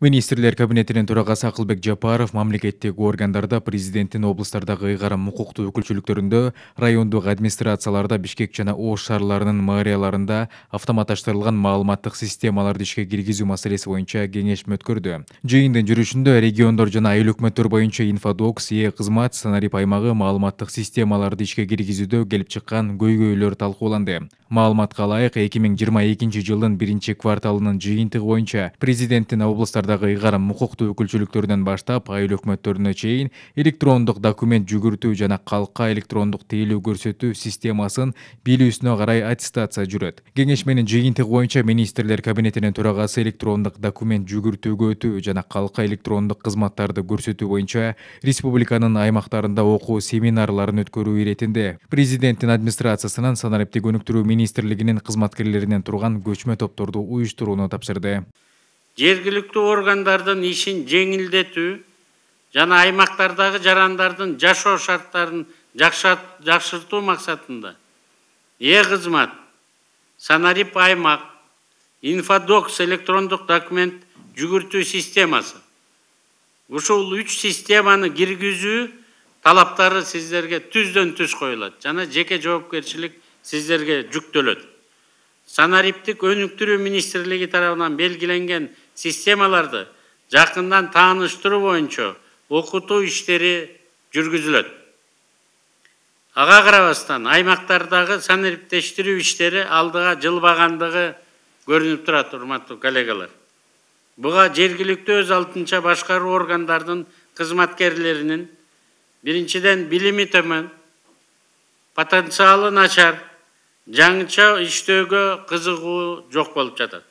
Министрлер кабинетинин төрагасы Акылбек Жапаров мамлекеттик органдарда, президенттин облустардагы ыйгарым укуктуу өкүлчүлүктөрүндө, райондук администрацияларда, Бишкек жана Ош шаарларынын мэрияларында автоматташтырылган маалыматтык системаларды ишке киргизүү маселеси боюнча кеңешме өткөрдү. Жыйындын жүрүшүндө региондор жана айыл өкмөттөр боюнча Инфодокс, Кызмат, Санарип аймагы маалыматтык системаларды ишке киргизүүдө келип чыккан көйгөйлөр талкууланды. Маалыматка ылайык, 2022 жылдын 1-кварталынын жыйынтыгы боюнча президенттин облустардагы ыйгарым укуктуу өкүлчүлүктөрүнөн баштап айыл өкмөттөрүнө чейин электрондук документ жүгүртүү жана калкка электрондук тейлөө көрсөтүү системасын билүүсүнө карай аттестация жүрөт. Кеңешменин жыйынтыгы боюнча министрлер кабинетинин төрагасы электрондук документ жүгүртүүгө өтүү жана калкка электрондук кызматтарды көрсөтүү боюнча республиканын аймактарында окуу семинарларын өткөрүү иретинде президенттин администрациясынан санариптик өнүктүрүү министрлигинин кызматкерлеринен турган көчмө топторду уюштурууну тапшырды. Жергиликтүү органдардын ишин жеңилдетүү жана аймактардагы жарандардын жашоо шарттарын жакшыртуу максатында Кызмат, Санарип аймак, Инфодокс электрондук документ жүгүртүү системасы. Ушул 3 системаны киргизүү талаптары сиздерге түздөн түз коюлат жана жеке жоопкерчилик сиздерге жүктөлөт. Санариптик өнүктүрүү министрлиги тарабынан белгиленген системаларды жакындан тааныштыруу боюнча окутуу иштери жүргүзүлөт. Ага карабастан аймактардагы санариптештирүү иштери алдыга жылбагандыгы көрүнүп турат, урматтуу коллегалар. Буга жергиликтүү өз алдынча башкаруу органдардын кызматкерлеринин биринчиден билими төмөн, потенциалы начар, жаңыча иштөөгө кызыгуу жок болуп жатат.